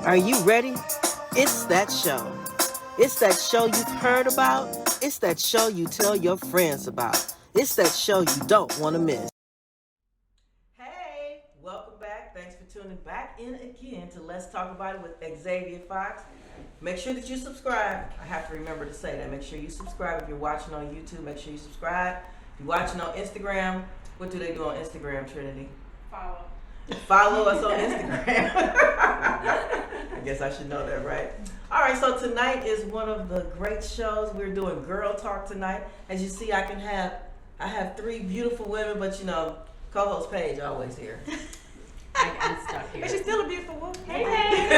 Are you ready? It's that show. It's that show you've heard about. It's that show you tell your friends about. It's that show you don't want to miss. Hey, welcome back. Thanks for tuning back in again to Let's Talk About It with Xavier Fox. Make sure that you subscribe. I have to remember to say that. Make sure you subscribe. If you're watching on YouTube, make sure you subscribe. If you're watching on Instagram, what do they do on Instagram, Trinity? Follow us on Instagram. I guess I should know that, right? All right, so tonight is one of the great shows. We're doing Girl Talk tonight. As you see, I have three beautiful women, but co-host Paige always here. I'm stuck here. But she's still a beautiful woman. Hey.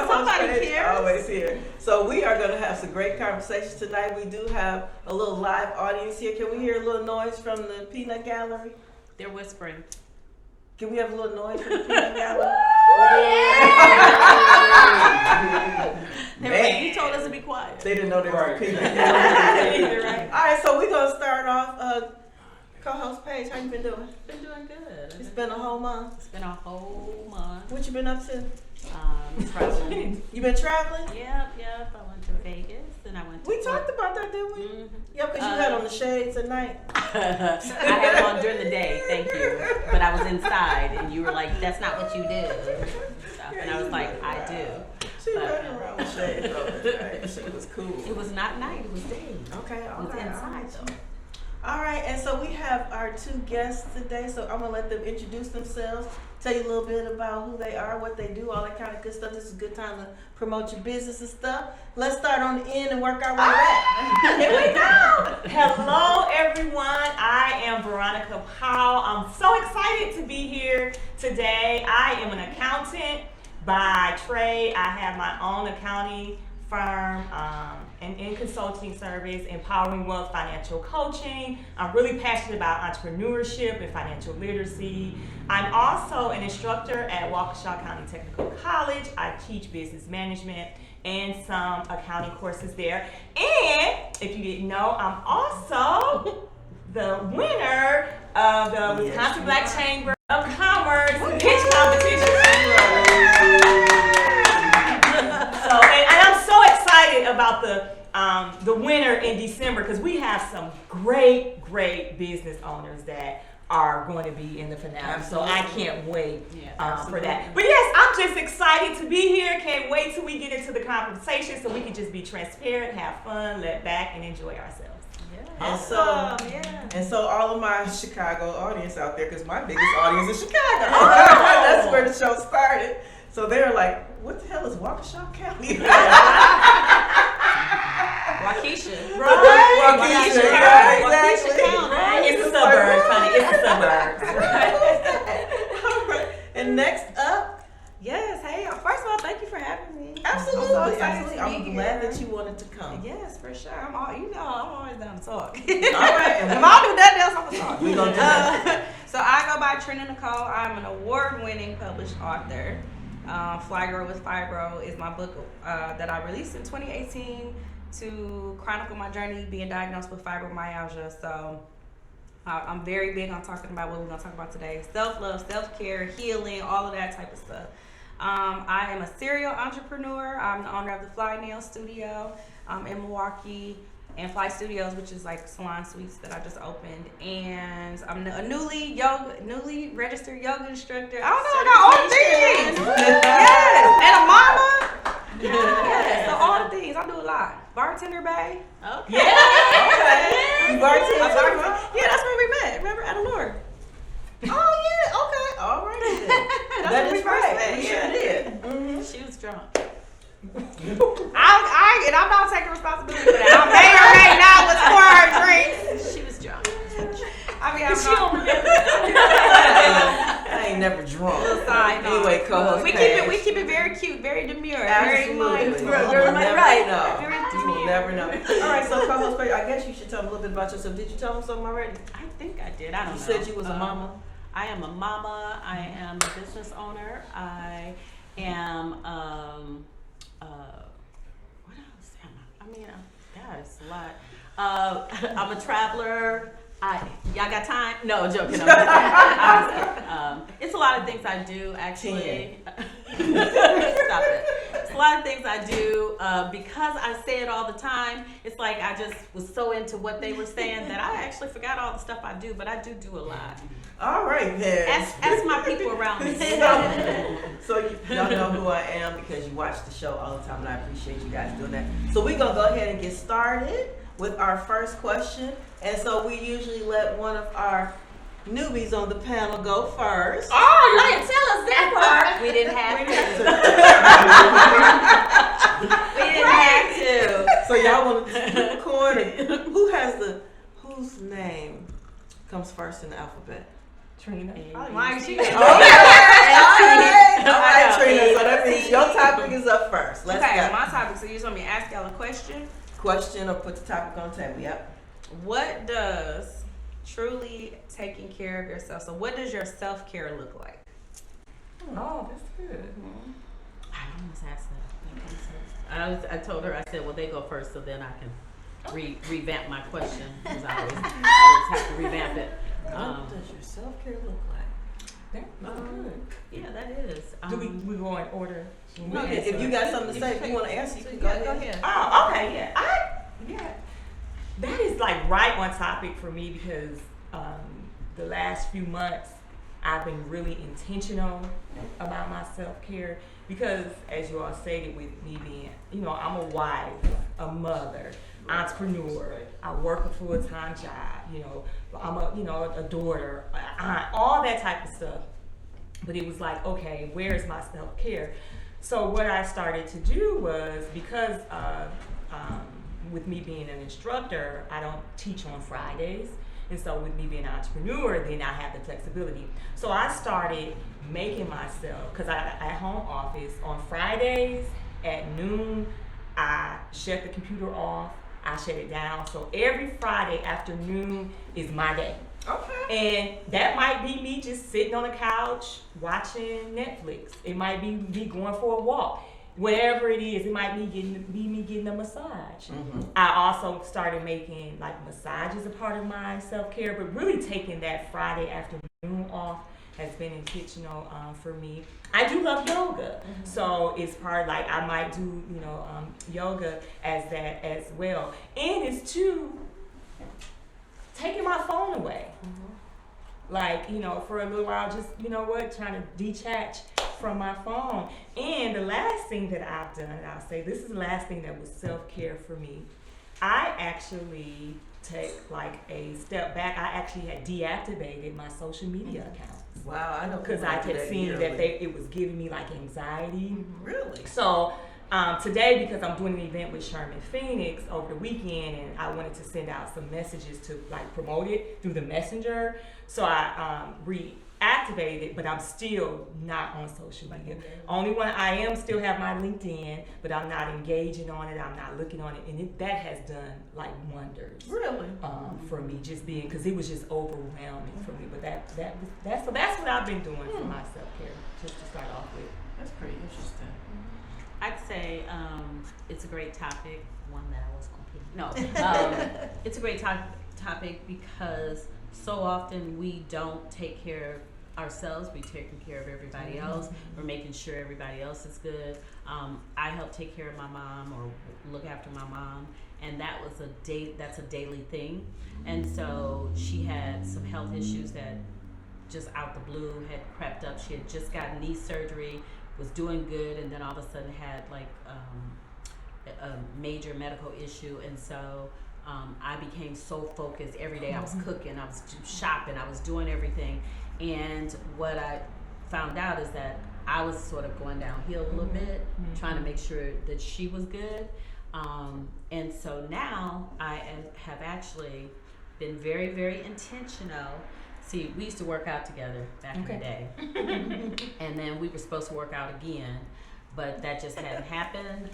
Somebody cares. Always here. So we are going to have some great conversations tonight. We do have a little live audience here. Can we hear a little noise from the Peanut Gallery? They're whispering. Can we have a little noise from the Peanut Gallery? Man. You told us to be quiet. They didn't know they were Peanut Gallery. Right. All right, so we're going to start off. Co-host Paige, how you been doing? Been doing good. It's been a whole month. It's been a whole month. What you been up to? Traveling. You been traveling? Yep. I went to Vegas and I went to We talked about that, didn't we? Mm-hmm. Yeah, because you had on the shades at night. I had it on during the day, thank you. But I was inside and you were like, that's not what you do. And I was like, I do. She running around with shades on. Right? She was cool. It was not night, it was day. Okay, It was inside though. All right, and so we have our two guests today, so I'm going to let them introduce themselves, tell you a little bit about who they are, what they do, all that kind of good stuff. This is a good time to promote your business and stuff. Let's start on the end and work our way back. Here we go. Hello, everyone. I am Veronica Powell. I'm so excited to be here today. I am an accountant by trade. I have my own accounting firm and in consulting service, Empowering Wealth Financial Coaching. I'm really passionate about entrepreneurship and financial literacy. I'm also an instructor at Waukesha County Technical College. I teach business management and some accounting courses there. And if you didn't know, I'm also the winner of the Wisconsin Black Chamber of Commerce pitch competition. And I'm so excited about the winner in December because we have some great business owners that are going to be in the finale. Absolutely. So I can't wait for that. But yes, I'm just excited to be here. Can't wait till we get into the conversation so we can just be transparent, have fun, let back, and enjoy ourselves. Awesome. Yeah. And so all of my Chicago audience out there, because my biggest audience is Chicago. That's where the show started. So they're like, what the hell is Waukesha County? Waukesha. Right? Waukesha, right, right. exactly. Right. It's the suburbs, honey. It's the suburbs. All right. And next up, Yes, hey, first of all, thank you for having me. absolutely, I'm so excited absolutely. to I'm be glad here. that you wanted to come. Yes, for sure. I'm always down to talk. All right. If I don't do nothing else, I'm gonna talk. We gonna do that. So I go by Trina Nicole. I'm an award-winning published author. Fly Girl with Fibro is my book that I released in 2018 to chronicle my journey being diagnosed with fibromyalgia. So I'm very big on talking about what we're gonna talk about today: self-love, self-care, healing, all of that type of stuff. I am a serial entrepreneur. I'm the owner of the Fly Nail Studio in Milwaukee and Fly Studios, which is like salon suites that I just opened. And I'm a newly registered yoga instructor. I don't know, I got all the things. Yes, and a mama. Yes, so all the things. I do a lot. Bartender Bay. Okay. Okay. You bartend? Yeah, that's where we met. Remember, at Allure. Oh yeah. Okay. All right. That's That when we is first right. met. We sure did. She was drunk. I'm not taking responsibility for that. I may or may not was for her drinks. She was drunk. I mean, I'm She don't not. remember. I ain't never drunk. Side note. Anyway, co-host we keep it very cute, very demure, very Absolutely. mindful. You will never know. Very You will never know. All right, so co-host, I guess you should tell them a little bit about yourself. Did you tell them something already? I think I did. I don't You know. said you was a mama. I am a mama. I am a business owner. I am what else am I? I mean, God, it's a lot. I'm a traveler. Y'all got time? No, joking. I'm just kidding. It's a lot of things I do, actually. Stop it. It's a lot of things I do because I say it all the time. It's like I just was so into what they were saying that I actually forgot all the stuff I do, but I do a lot. All right, then. Ask my people around me. So y'all know who I am because you watch the show all the time, and I appreciate you guys doing that. So we're going to go ahead and get started with our first question. And so we usually let one of our newbies on the panel go first. Oh, you didn't tell us that part. We didn't have to. We didn't have to. So y'all want to flip a coin? Whose name comes first in the alphabet? Trina. Mike, she All right, Trina. So that means your topic is up first. Let's okay, go. my topic. So you just want me to ask y'all a question? Question or put the topic on the table. Yep. What does truly taking care of yourself? So what does your self-care look like? Oh, that's good. I almost asked that. I told her, I said, well, they go first, so then I can revamp my question because I always have to revamp it. What does your self-care look like? That's good. Yeah, that is. Do we go in order? No, if you got something to say, if you want to answer, you can go ahead. Oh, okay, yeah. That is like right on topic for me because the last few months I've been really intentional about my self-care because, as you all stated, with me being, I'm a wife, a mother, entrepreneur. I work a full-time job. I'm a daughter, an aunt, all that type of stuff. But it was like, okay, where's my self-care? So what I started to do was, because with me being an instructor, I don't teach on Fridays. And so with me being an entrepreneur, then I have the flexibility. So I started making myself, because I at home office, on Fridays at noon, I shut the computer off, I shut it down. So every Friday afternoon is my day. Okay. And that might be me just sitting on the couch watching Netflix. It might be me going for a walk. Whatever it is, it might be me getting a massage. Mm-hmm. I also started making like massages a part of my self-care, but really taking that Friday afternoon off has been intentional for me. I do love yoga, so it's part like I might do yoga as that as well, and it's too taking my phone away. Like, for a little while, just, trying to detach from my phone. And the last thing that I've done, I'll say, this is the last thing that was self-care for me. I actually take like a step back. I actually had deactivated my social media accounts. Wow, I know. Because I kept seeing that it was giving me like anxiety. Really? So today, because I'm doing an event with Sherman Phoenix over the weekend, and I wanted to send out some messages to like promote it through the messenger, so I reactivated it, but I'm still not on social media. Only one I am still have my LinkedIn, but I'm not engaging on it. I'm not looking on it, and that has done like wonders. Really? For me, just being, because it was just overwhelming for me. But that's what I've been doing for my self-care, just to start off with. That's pretty interesting. I'd say it's a great topic, one that I was going to pick. No, it's a great topic because so often we don't take care of ourselves. We're taking care of everybody else. We're making sure everybody else is good. I help take care of my mom or look after my mom, and that's a daily thing. And so she had some health issues that just out the blue had crept up. She had just gotten knee surgery, was doing good, and then all of a sudden had like a major medical issue. And so I became so focused every day. I was cooking, I was shopping, I was doing everything. And what I found out is that I was sort of going downhill a little bit, trying to make sure that she was good. And so now I have actually been very, very intentional. See, we used to work out together back in the day. And then we were supposed to work out again, but that just hadn't happened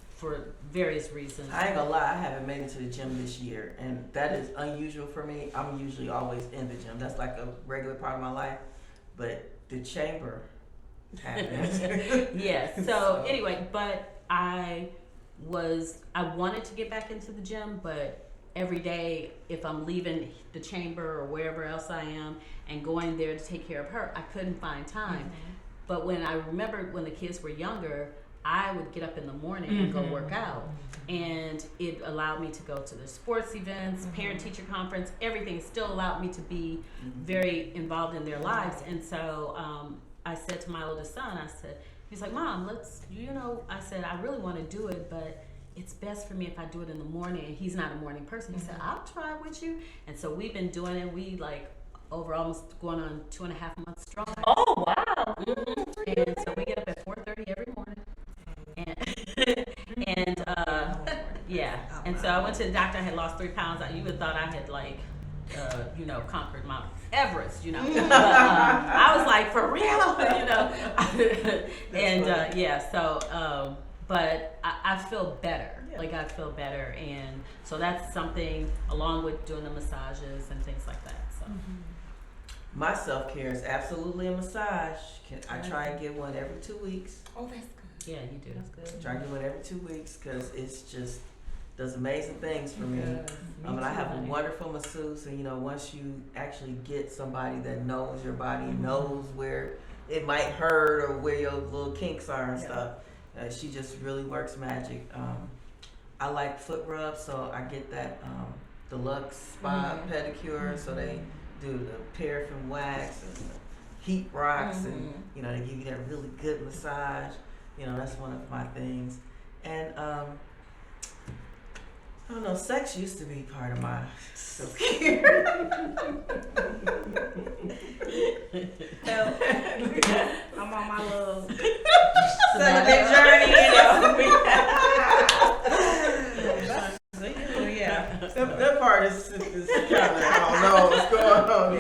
for various reasons. I ain't gonna lie, I haven't made it to the gym this year, and that is unusual for me. I'm usually always in the gym. That's like a regular part of my life, but the chamber happens. Yes. So anyway, but I wanted to get back into the gym, but every day, if I'm leaving the chamber or wherever else I am and going there to take care of her, I couldn't find time. But when I remembered when the kids were younger, I would get up in the morning and go work out. And it allowed me to go to the sports events, parent-teacher conference, everything still allowed me to be very involved in their lives. And so I said to my oldest son, he's like, Mom, I said, I really want to do it, but it's best for me if I do it in the morning. And he's not a morning person. He said, I'll try with you. And so we've been doing it. We over almost going on 2.5 months strong. Oh, wow. And so we get up at 4:30 every morning. And yeah. And so I went to the doctor. I had lost 3 pounds. You would have thought I had conquered Mount Everest, But I was like, for real, And so but I feel better. Yeah. Like I feel better, and so that's something along with doing the massages and things like that. So. My self-care is absolutely a massage. I try and get one every 2 weeks. Oh, that's good. Yeah, you do. That's good. Try and get one every 2 weeks because it's just does amazing things for me. And I have a wonderful masseuse, and once you actually get somebody that knows your body, knows where it might hurt or where your little kinks are and stuff, she just really works magic. I like foot rubs, so I get that deluxe spa pedicure. So they do the paraffin wax and the heat rocks, and they give you that really good massage. That's one of my things. And I don't know, sex used to be part of my self-care. I'm on my little celibate journey. That part is kind of, I don't know what's going on.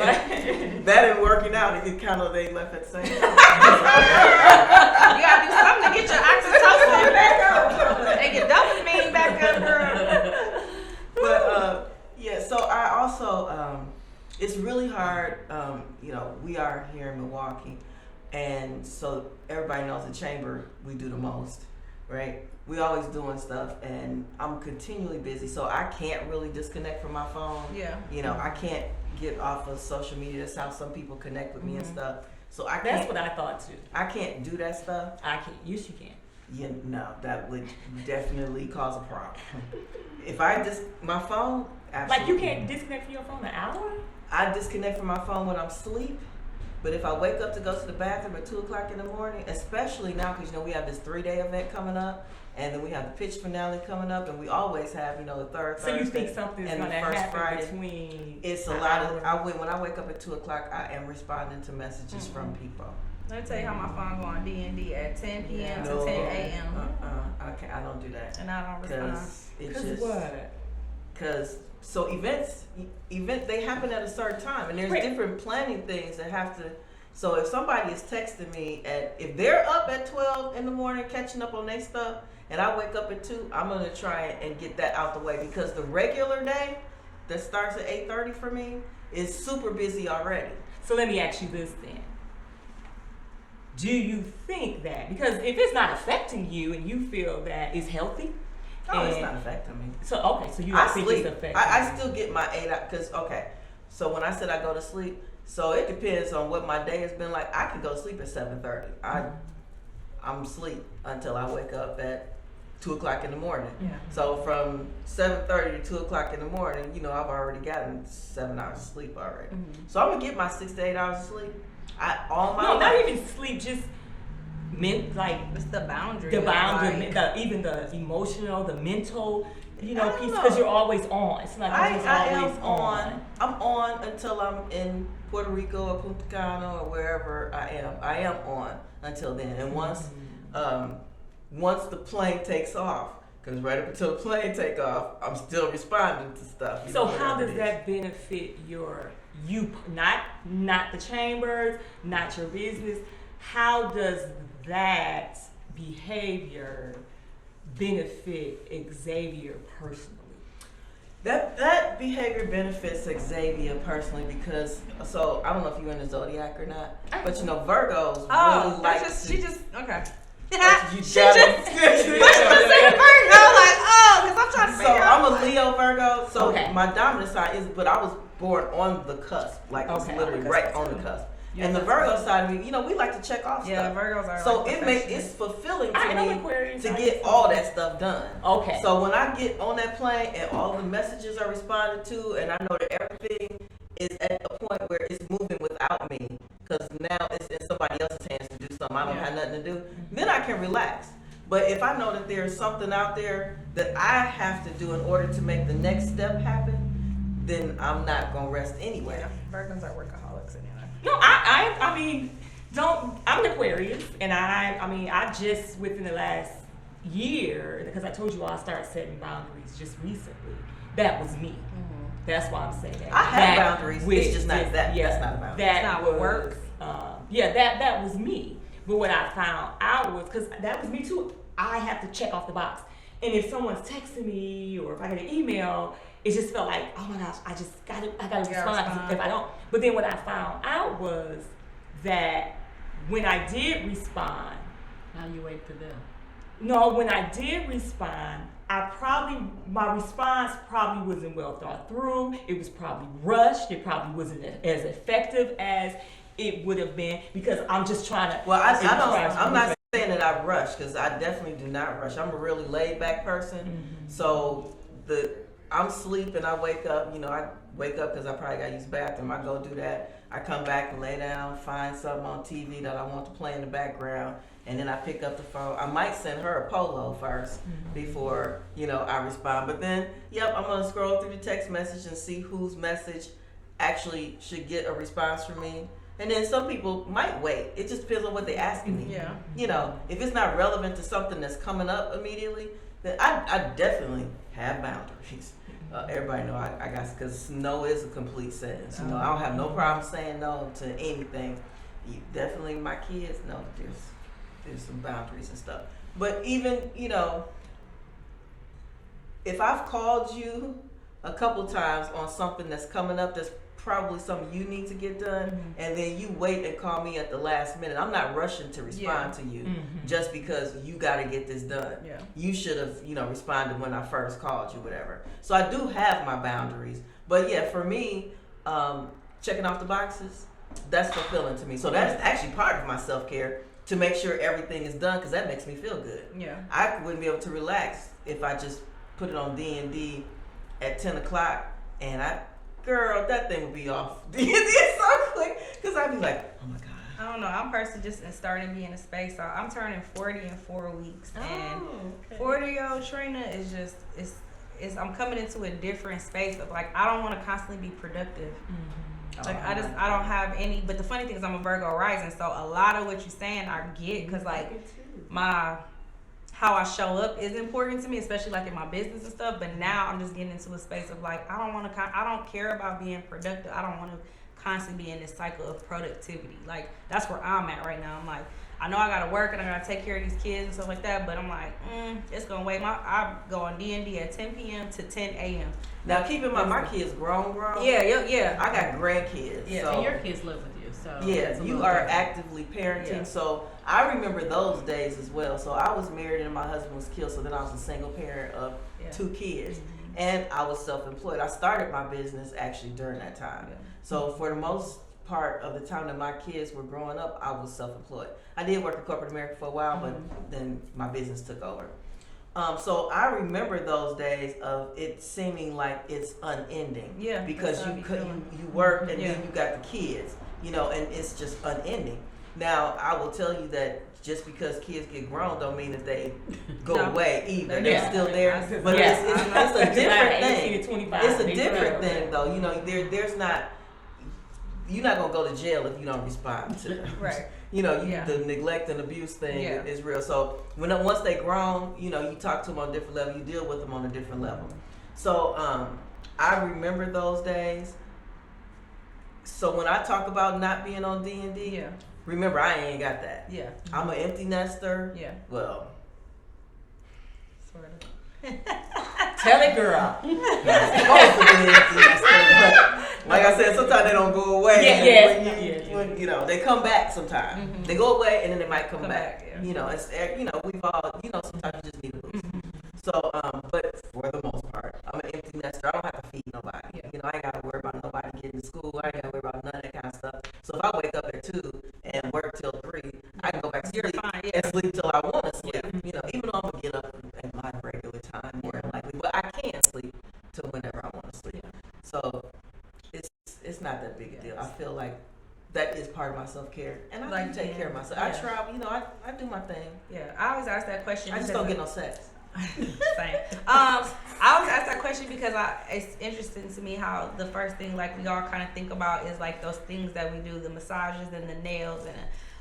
That and working out, it kind of, they left at the same time. You gotta do something to get your oxytocin back up. They get dopamine back up, girl. But so I also, it's really hard. We are here in Milwaukee, and so everybody knows the chamber we do the most, right? We always doing stuff, and I'm continually busy, so I can't really disconnect from my phone. Yeah. I can't get off of social media. That's how some people connect with me and stuff. So I can't. That's what I thought too. I can't do that stuff. I can. Yes, you can. Yeah, no, that would definitely cause a problem. If I my phone, absolutely. Like you can't disconnect from your phone an hour? I disconnect from my phone when I'm asleep. But if I wake up to go to the bathroom at 2:00 in the morning, especially now because we have this 3-day event coming up, and then we have the pitch finale coming up, and we always have the third So Thursday you think something's and going the to first happen Friday. between? It's a lot of. When I wake up at 2:00, I am responding to messages from people. Let me tell you how my phone go on D&D at 10 p.m. No, to 10 a.m. I don't do that. And I don't respond. Because what? Because events they happen at a certain time, and there's different planning things that have to. So if somebody is texting me if they're up at 12 in the morning catching up on their stuff, and I wake up at 2, I'm gonna try and get that out the way, because the regular day that starts at 8:30 for me is super busy already. So let me ask you this then. Do you think that, because if it's not affecting you and you feel that it's healthy? Oh, it's not affecting me. So, okay, so you I don't think sleep. it's affecting I still get my 8 hours, because, so when I said I go to sleep, so it depends on what my day has been like. I can go to sleep at 7:30. I'm asleep until I wake up at 2:00 in the morning. Yeah. So from 7:30 to 2:00 in the morning, I've already gotten 7 hours of sleep already. So I'm gonna get my 6 to 8 hours of sleep. Not even sleep, just It's the boundary. even the emotional, the mental, piece, know. because you're always on. It's like you're just always on. I'm on until I'm in Puerto Rico or Punta Cana or wherever I am. I am on until then. And once the plane takes off, because right up until the plane take off, I'm still responding to stuff. So how does that benefit you, not the chambers, not your business? How does that behavior benefit Xavier personally? That behavior benefits Xavier personally because, so I don't know if you're in the zodiac or not, but Virgos really like okay. You just Virgo, like, because I'm trying to So figure out. I'm a Leo Virgo, so Okay. my dominant side is, but I was born on the cusp, like it's Okay. literally right on the cusp. Yeah, And the that's Virgo good. side of me, you know, we like to check off Yeah, stuff. Virgos are So like it's fulfilling I to know me Aquarius. to get all that stuff done. Okay. So when I get on that plane and all the messages are responded to, and I know that everything is at a point where it's moving without me, because now it's in somebody else's hands to do something I don't have nothing to do, then I can relax. But if I know that there's something out there that I have to do in order to make the next step happen, then I'm not gonna rest anyway. Yeah, Virgos are workaholics anyway. No, I mean, I'm an Aquarius, and I mean, I just within the last year, because I told you all I started setting boundaries just recently. That was me. That's why I'm saying that. I have That boundaries. was It's just not that. Yeah, That's not a boundary. That It's not was work. that was me. But what I found out was, because that was me too. I have to check off the box, and if someone's texting me or if I get an email, it just felt like, oh my gosh, I gotta respond if I don't. But then what I found out was that when I did respond, Now you wait for them. no, when I did respond, my response probably wasn't well thought through. It was probably rushed. It probably wasn't as effective as it would have been, because I'm just trying to. Well, I'm not saying that I rush, because I definitely do not rush. I'm a really laid back person. So I'm sleeping, I wake up, I wake up because I probably got to use the bathroom. I go do that. I come back and lay down, find something on TV that I want to play in the background, and then I pick up the phone. I might send her a polo first before, I respond. But then, I'm going to scroll through the text message and see whose message actually should get a response from me. And then some people might wait. It just depends on what they're asking me. Yeah. If it's not relevant to something that's coming up immediately, then I definitely have boundaries. Everybody know I got, because no is a complete sentence. I don't have no problem saying no to anything. Definitely my kids know that there's some boundaries and stuff. But even, if I've called you a couple times on something that's coming up that's probably something you need to get done, and then you wait and call me at the last minute, I'm not rushing to respond to you just because you got to get this done. Yeah. You should have, responded when I first called you, whatever. So I do have my boundaries. But yeah, for me, checking off the boxes, that's fulfilling to me. So that's actually part of my self-care, to make sure everything is done, because that makes me feel good. Yeah. I wouldn't be able to relax if I just put it on D&D at 10 o'clock and girl, that thing would be off D&D so quick, because I'd be like, oh my God. I don't know. I'm personally just starting to be in a space. So I'm turning 40 in 4 weeks, and 40-year-old Trina is just I'm coming into a different space of like, I don't want to constantly be productive. Like I don't have any. But the funny thing is, I'm a Virgo rising, so a lot of what you're saying I get, because like how I show up is important to me, especially like in my business and stuff. But now I'm just getting into a space of like, I don't care about being productive. I don't want to constantly be in this cycle of productivity. Like that's where I'm at right now. I'm like, I know I gotta work and I gotta take care of these kids and stuff like that, but I'm like, it's gonna wait. I go on D&D at 10 p.m. to 10 a.m. Now keep in mind, my kids grown. Yeah. I got grandkids. Yeah, so And your kids live with you, so yeah, it's a you little are different. actively parenting. Yeah. So I remember those days as well. So I was married and my husband was killed. So then I was a single parent of 2 kids, and I was self-employed. I started my business actually during that time. Yeah. So for the most part of the time that my kids were growing up, I was self-employed. I did work in corporate America for a while, but then my business took over. So I remember those days of it seeming like it's unending. Yeah, Because that's how I be feeling. you work and Yeah. then you got the kids, and it's just unending. Now I will tell you that just because kids get grown don't mean that they go No. away either. Yeah. They're still there, but Yeah. it's a different 18 thing. to 25, It's a they different grow. thing though. There's not. You're not gonna go to jail if you don't respond to them. Right. The neglect and abuse thing is real. So once they grown, you talk to them on a different level. You deal with them on a different level. So I remember those days. So when I talk about not being on D&D, Yeah. remember I ain't got that. Yeah. I'm an empty nester. Yeah. Well, Sort of. Tell it, girl. supposed to be an empty nester, but like I said, sometimes they don't go away. Yeah. They come back sometimes. They go away and then they might come back. Yeah. It's we've all sometimes you just need a boost. So, but for the most part, I'm an empty nester. I don't have to feed nobody. part of my self-care. And I Like, do take yeah, care of myself. yeah. I travel, I do my thing. Yeah, I always ask that question. I just because don't get no sex. Same. I always ask that question because it's interesting to me how the first thing like we all kind of think about is like those things that we do, the massages and the nails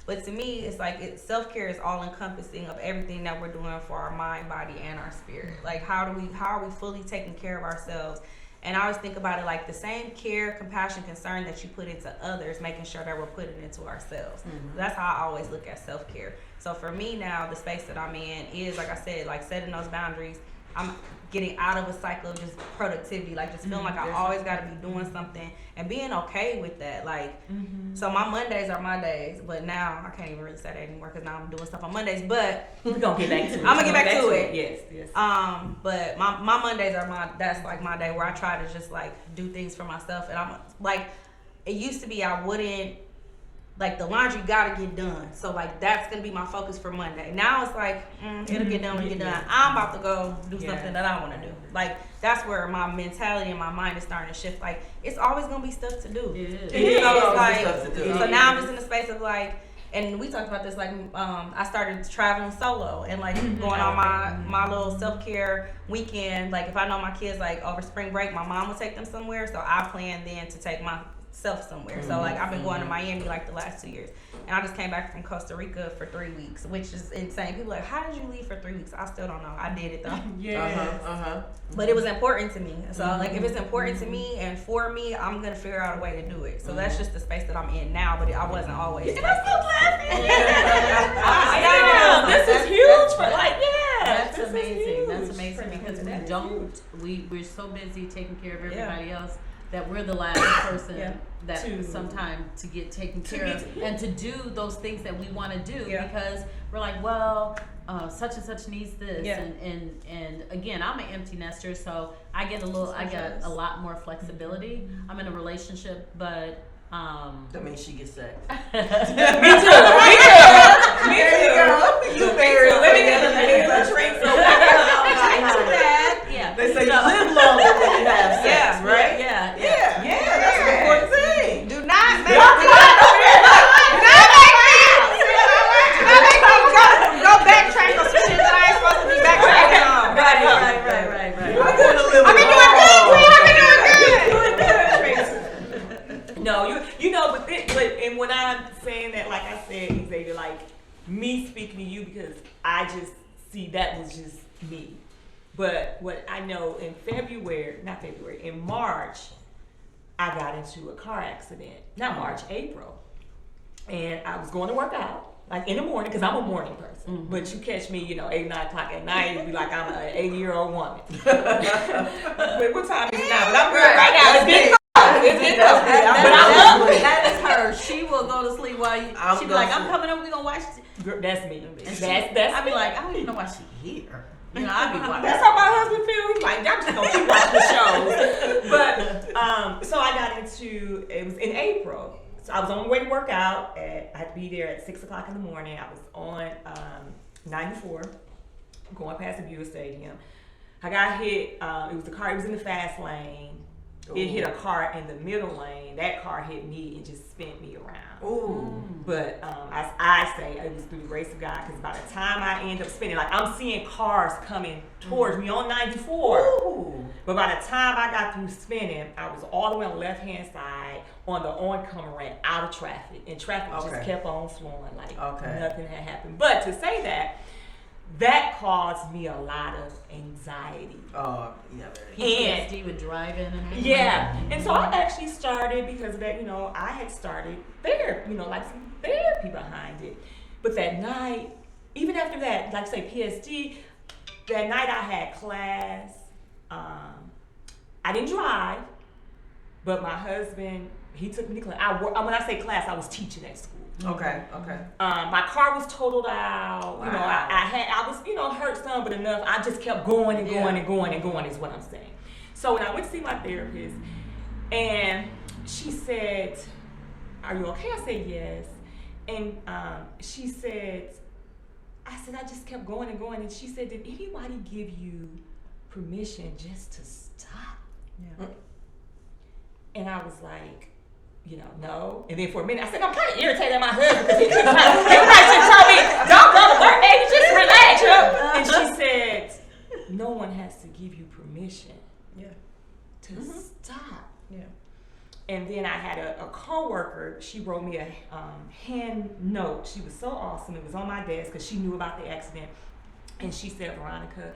but to me it's like self-care is all encompassing of everything that we're doing for our mind, body, and our spirit. Like how are we fully taking care of ourselves? And I always think about it like the same care, compassion, concern that you put into others, making sure that we're putting it into ourselves. Mm-hmm. That's how I always look at self-care. So for me now, the space that I'm in is, like I said, like setting those boundaries. I'm getting out of a cycle of just productivity, like just feeling like I always got to be doing something and being okay with that. Like, so my Mondays are my days, but now I can't even really say that anymore because now I'm doing stuff on Mondays. But We're gonna get back to it. I'm gonna get back to it. Yes. But my Mondays are that's like my day where I try to just like do things for myself. And I'm like, it used to be I wouldn't, like the laundry gotta get done. So like that's gonna be my focus for Monday. Now it's like, it'll get done when it get done. I'm about to go do something that I wanna do. Like that's where my mentality and my mind is starting to shift. Like it's always gonna be stuff to do. It It is So it's always like, stuff to do. so now I'm just in the space of like, and we talked about this, like, I started traveling solo and like going on my little self-care weekend. Like if I know my kids like over spring break, my mom will take them somewhere. So I plan then to take myself somewhere. So like I've been going to Miami like the last 2 years. And I just came back from Costa Rica for 3 weeks, which is insane. People are like, how did you leave for 3 weeks? I still don't know. I did it though. But it was important to me. So like if it's important to me and for me, I'm gonna figure out a way to do it. So that's just the space that I'm in now, but I wasn't always. And I'm so glad for you. Yeah. This is huge for like, That's this is amazing. huge. That's amazing because we That's don't. We're so busy taking care of Yeah. everybody else that we're the last person Yeah. that To- sometime to get taken care be- of and to do those things that we want to do Yeah. because we're like, well, such and such needs this, Yeah. and again, I'm an empty nester, so I get a lot more flexibility. I'm in a relationship, but. That means she gets sex. Me too. There you go. You married. Let me get a drink. Yeah. They say you live longer when you have sex, Yeah, right? Yeah. Yeah, that's an important thing. Do not make go backtrack on some shit that I ain't supposed to be backtracking on. Right. I'm going to live I've been doing good. No, you know, but and when I'm saying that, like I said, Xavier, like me speaking to you because I just see that was just me. But what I know in in March, I got into a car accident. Not March, April. And I was going to work out, like in the morning, because I'm a morning person. But you catch me, 8, 9 o'clock at night, it'd be like I'm an 80-year-old woman. But what time is it now? But I'm good right now. It's been That is her. She will go to sleep while you. She be like, I'm coming over. We gonna watch. That's me. And That's I be like, I don't even know why she here. I be watching. That's how my husband feels. He's like, I'm just gonna keep watching the shows. But so I got into it was in April. So I was on my way to work out. I had to be there at 6 o'clock in the morning. I was on 94, going past the Buick Stadium. I got hit. It was the car. It was in the fast lane. It hit a car in the middle lane. That car hit me and just spent me around. Ooh. But as I say, it was through the grace of God, because by the time I end up spinning, like I'm seeing cars coming towards me on 94. Ooh. But by the time I got through spinning, I was all the way on the left-hand side on the oncoming ramp, out of traffic. And traffic just kept on flowing like nothing had happened. But to say that caused me a lot of anxiety. Oh, yeah. PTSD with driving and Yeah, and so I actually started because of that, I had started therapy, like some therapy behind it. But that night, even after that, like say PSD, that night I had class. I didn't drive, but my husband, he took me to class. When I say class, I was teaching at school. Okay. My car was totaled out. Wow. I was, hurt some, but enough. I just kept going and going and going and going is what I'm saying. So when I went to see my therapist, and she said, "Are you okay?" I said, "Yes." And she said, I said, "I just kept going and going." And she said, "Did anybody give you permission just to stop?" Yeah. And I was like, no. And then for a minute, I said, I'm kind of irritated at my husband because everybody just told me, don't go to work, baby, just relax. And she said, no one has to give you permission to stop. Yeah. And then I had a coworker. She wrote me a hand note. She was so awesome. It was on my desk because she knew about the accident. And she said, Veronica,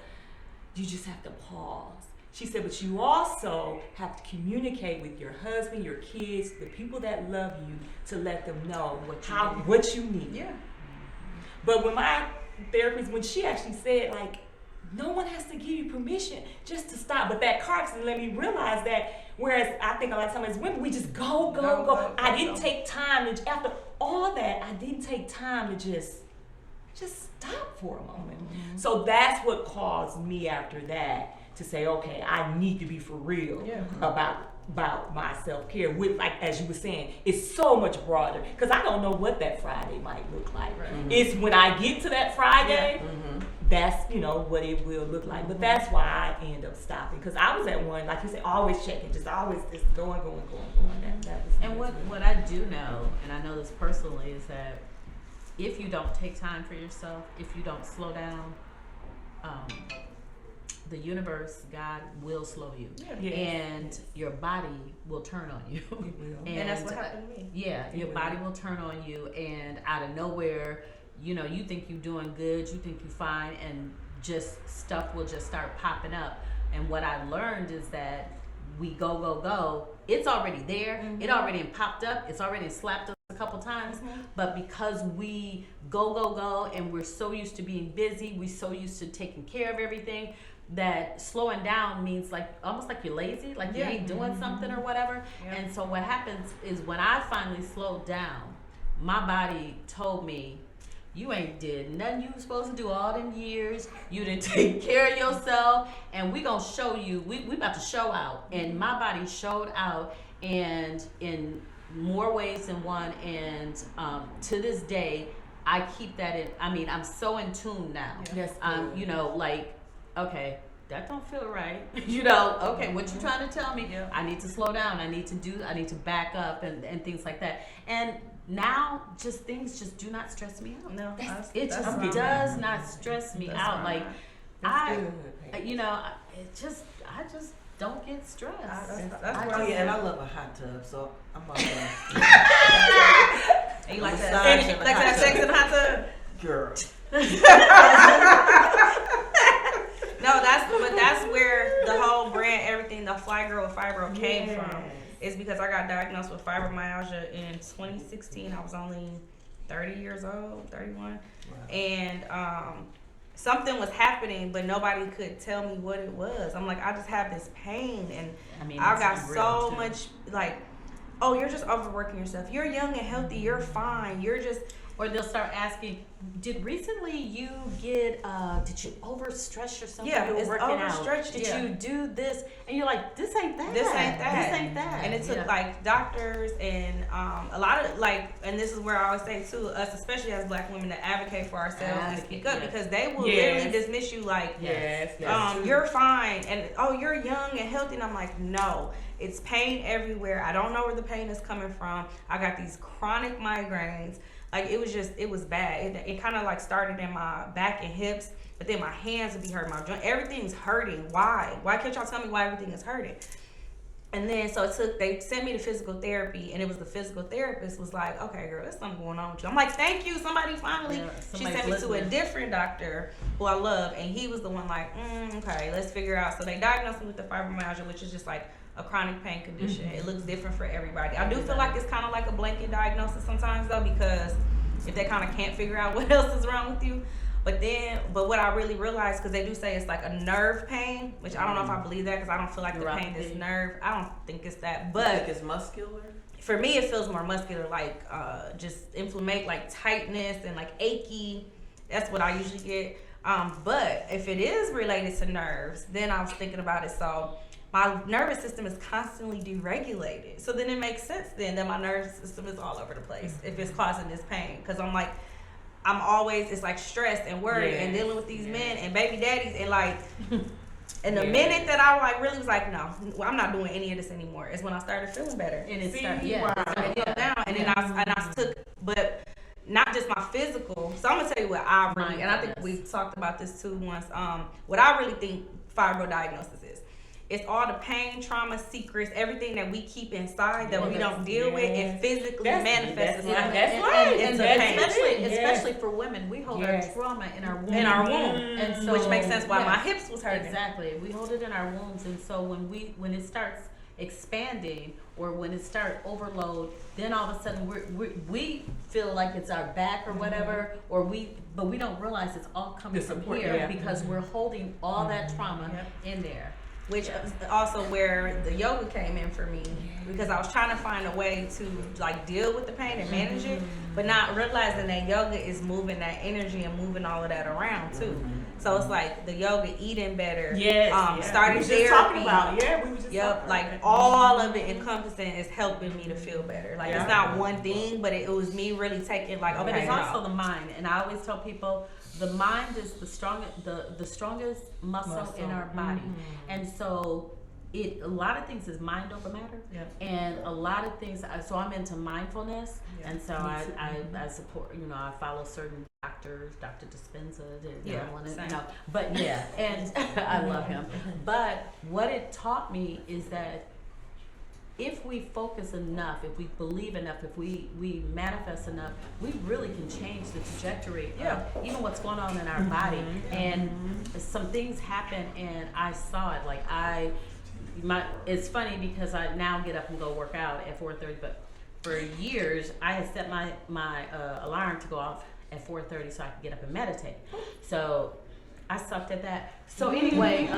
you just have to pause. She said, but you also have to communicate with your husband, your kids, the people that love you, to let them know what you need. Yeah. But when my therapist, when she actually said, like, no one has to give you permission just to stop. But that car accident let me realize that, whereas I think a lot of times as women, we just go. I didn't take time to, after all that, I didn't take time to just stop for a moment. Mm-hmm. So that's what caused me after that to say, okay, I need to be for real about my self-care. With, like, as you were saying, it's so much broader because I don't know what that Friday might look like. Right. Mm-hmm. It's when I get to that Friday, that's, what it will look like. But that's why I end up stopping because I was at one, like you said, always checking, just always just going. That was and what I do know, and I know this personally, is that if you don't take time for yourself, if you don't slow down, the universe, God will slow you. Yeah. And your body will turn on you. It will. And that's what happened to me. Yeah, your body will turn on you, and out of nowhere, you think you're doing good, you think you're fine, and just stuff will just start popping up. And what I learned is that we go. It's already there. Mm-hmm. It already popped up. It's already slapped us a couple times. Mm-hmm. But because we go, and we're so used to being busy, we're so used to taking care of everything, that slowing down means almost like you're lazy, like you ain't doing something or whatever. Yeah. And so what happens is when I finally slowed down, my body told me, you ain't did nothing you was supposed to do all them years. You didn't take care of yourself, and we gonna show you. We about to show out, and my body showed out, and in more ways than one. And to this day, I keep that in. I mean, I'm so in tune now. Yes. Okay, that don't feel right. Okay, what you trying to tell me? Yeah. I need to slow down. I need to back up and things like that. And now, things just do not stress me out. No, it does not stress me out. Right. Like I just don't get stressed. And I love a hot tub, so I'm all and you like to have sex in a hot tub? Girl. No, that's where the whole brand, everything, the Fly Girl with Fibro came from. It's because I got diagnosed with fibromyalgia in 2016. I was only 30 years old, 31. Wow. And something was happening, but nobody could tell me what it was. I'm like, I just have this pain, and I got so much oh, you're just overworking yourself. You're young and healthy. You're fine. You're just... Or they'll start asking, did you overstress yourself? Yeah, you were working overstretched. Did you do this? And you're like, this ain't that. This ain't that. And it took doctors and a lot of and this is where I always say too, us especially as Black women, to advocate for ourselves and speak up, because they will literally dismiss you you're fine, and you're young and healthy, and I'm like, no. It's pain everywhere. I don't know where the pain is coming from. I got these chronic migraines. It was bad. It kind of started in my back and hips, but then my hands would be hurting, my joint. Everything's hurting. Why? Why can't y'all tell me why everything is hurting? And then they sent me to physical therapy, and it was the physical therapist was like, okay, girl, there's something going on with you. I'm like, thank you, somebody finally. She sent me to a different doctor who I love, and he was the one okay, let's figure out. So they diagnosed me with the fibromyalgia, which is just a chronic pain condition. Mm-hmm. It looks different for everybody. I do feel like it's kind of like a blanket diagnosis sometimes though, because if they kind of can't figure out what else is wrong with you. But what I really realized, because they do say it's like a nerve pain, which I don't know if I believe that, because I don't feel like the pain is nerve. I don't think it's that. But you think it's muscular? For me, it feels more muscular, just inflammate, tightness and achy. That's what I usually get. But if it is related to nerves, then I was thinking about it. So my nervous system is constantly deregulated. So then it makes sense then that my nervous system is all over the place if it's causing this pain. Because I'm always, it's stressed and worried and dealing with these men and baby daddies. And And the minute that I like really was like, no, I'm not doing any of this anymore, is when I started feeling better. And it See, started, wow. It come down, and then I took, but not just my physical. So I'm gonna tell you what I really, and I think we talked about this too once. What I really think fibro diagnosis is. It's all the pain, trauma, secrets, everything that we keep inside that we don't deal with. It physically manifests itself. That's right. And It's a pain. especially for women, we hold our trauma in our womb. In our womb, and so, which makes sense why yes, my hips was hurting. Exactly, we hold it in our wombs, and so when it starts expanding or when it starts overload, then all of a sudden we feel like it's our back or whatever, but we don't realize it's all coming from here because we're holding all that trauma in there. Which is also where the yoga came in for me, because I was trying to find a way to like deal with the pain and manage it, but not realizing that yoga is moving that energy and moving all of that around too. So it's like the yoga, eating better, starting we therapy. Talking about, we were just Yep, like all of it encompassing is helping me to feel better. Like it's not one thing, but it was me really taking like, okay, But it's also the mind, and I always tell people the mind is the strongest muscle in our body, and so a lot of things is mind over matter, and a lot of things. So I'm into mindfulness, and so I support. I follow certain doctors, Dr. Dispenza, but and I love him. But what it taught me is that if we focus enough, if we believe enough, if we manifest enough, we really can change the trajectory of even what's going on in our body. And some things happen, and I saw it. Like it's funny because I now get up and go work out at 4:30, but for years I had set my alarm to go off at 4:30 so I could get up and meditate. So I sucked at that. So anyway,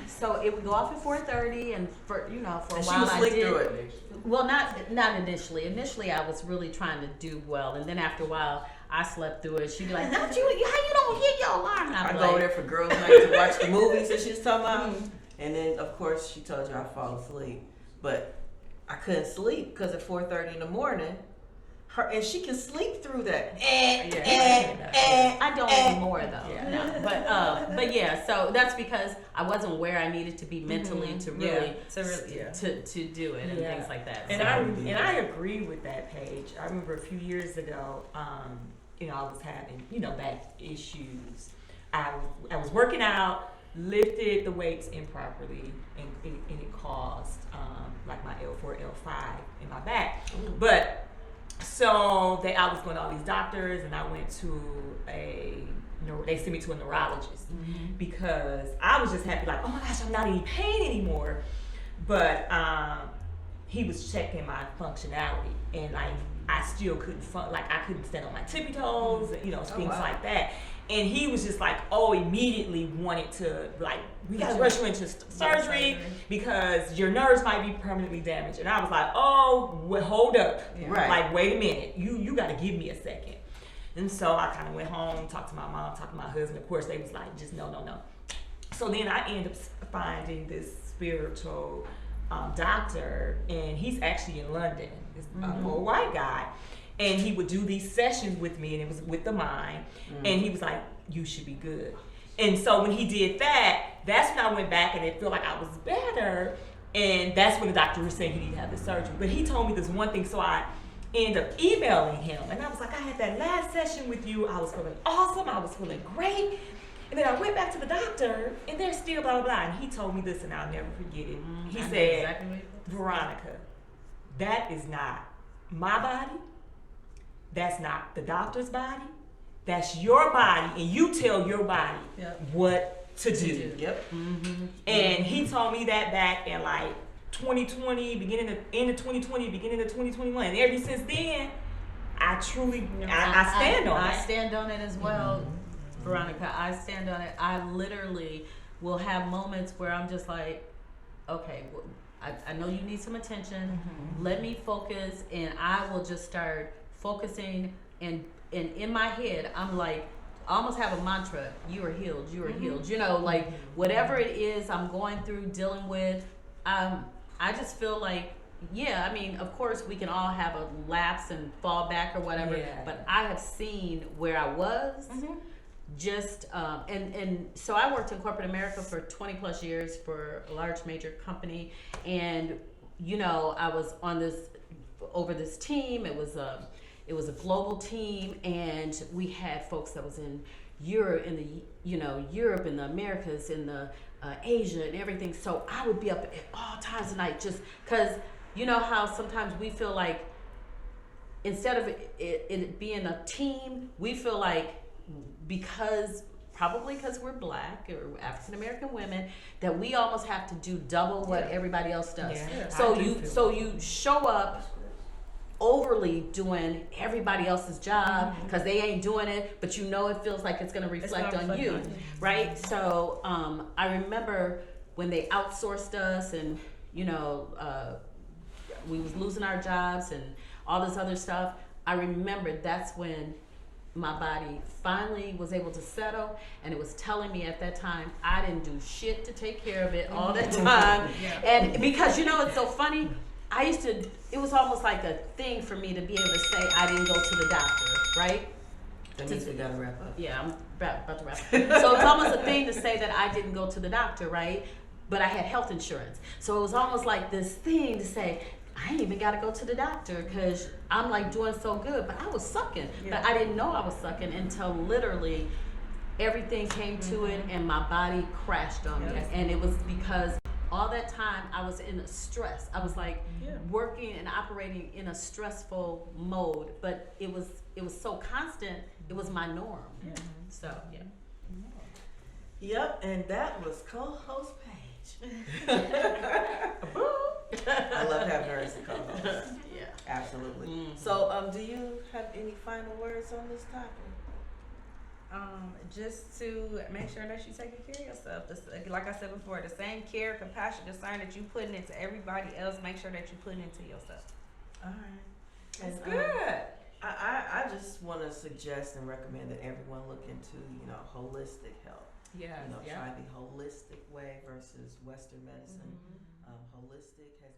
so it would go off at 4:30, and for a while I did. Through it. Well, not initially. Initially, I was really trying to do well, and then after a while, I slept through it. She'd be like, "How you don't hear your alarm?" And I go over there for girls' night to watch the movies that she's talking about, and then of course she told you I fall asleep, but I couldn't sleep because at 4:30 in the morning. And she can sleep through that. I don't anymore though. No. But yeah. So that's because I wasn't where I needed to be mentally to really to do it and things like that. And I agree with that, Paige. I remember a few years ago, I was having back issues. I was working out, lifted the weights improperly, and it caused like my L4, L5 in my back, but. So I was going to all these doctors, and I went to they sent me to a neurologist because I was just happy, like, oh my gosh, I'm not in pain anymore. But he was checking my functionality, and I still couldn't I couldn't stand on my tippy toes, things like that. And he was just like, immediately wanted to, like, we got to rush you into surgery because your nerves might be permanently damaged. And I was like, hold up. Right. Like, wait a minute. You got to give me a second. And so I kind of went home, talked to my mom, talked to my husband. Of course, they was like, just no. So then I ended up finding this spiritual doctor, and he's actually in London. This old white guy. And he would do these sessions with me, and it was with the mind. And he was like, you should be good. And so when he did that, that's when I went back and it felt like I was better. And that's when the doctor was saying he needed to have the surgery. But he told me this one thing, so I ended up emailing him. And I was like, I had that last session with you. I was feeling awesome. I was feeling great. And then I went back to the doctor, and they're still blah, blah, blah. And he told me this, and I'll never forget it. He said, Veronica, that is not my body. That's not the doctor's body. That's your body, and you tell your body what to do. Yep. And he told me that back in like 2020, end of 2020, beginning of 2021. And ever since then, I truly, I stand on it. I stand on it as well, Veronica. I stand on it. I literally will have moments where I'm just like, okay, well, I know you need some attention. Let me focus, and I will just start focusing, and in my head I'm like, I almost have a mantra: you are healed, you are healed. Like whatever it is I'm going through, dealing with, I just feel like, I mean, of course we can all have a lapse and fall back or whatever, but I have seen where I was just and so I worked in corporate America for 20 plus years for a large major company, and you know, I was on this team. It was a global team, and we had folks that was in Europe, in the Europe, in the Americas, in the Asia, and everything. So I would be up at all times of night, just because you know how sometimes we feel like instead of it being a team, we feel like probably because we're black or African American women, that we almost have to do double what everybody else does. Yeah. So you show up overly doing everybody else's job because they ain't doing it, but you know it feels like it's going to reflect on you, right? So I remember when they outsourced us, and you know we was losing our jobs and all this other stuff. I remember that's when my body finally was able to settle, and it was telling me at that time I didn't do shit to take care of it all that time. And because you know it's so funny, it was almost like a thing for me to be able to say I didn't go to the doctor, right? That means we gotta wrap up. Yeah, I'm about to wrap up. So it's almost a thing to say that I didn't go to the doctor, right? But I had health insurance. So it was almost like this thing to say, I ain't even got to go to the doctor because I'm like doing so good, but I was sucking. But I didn't know I was sucking until literally everything came to it and my body crashed on me. And it was because all that time I was in a stress. I was like working and operating in a stressful mode, but it was so constant. It was my norm. So Yep, and that was co-host Paige. I love having her as a co-host. yeah. Absolutely. So, do you have any final words on this topic? Just to make sure that you taking care of yourself. Like I said before, the same care, compassion, concern that you putting into everybody else, make sure that you putting into yourself. All right. That's And, good. I just want to suggest and recommend that everyone look into, holistic health. Yeah. Try the holistic way versus Western medicine. Holistic has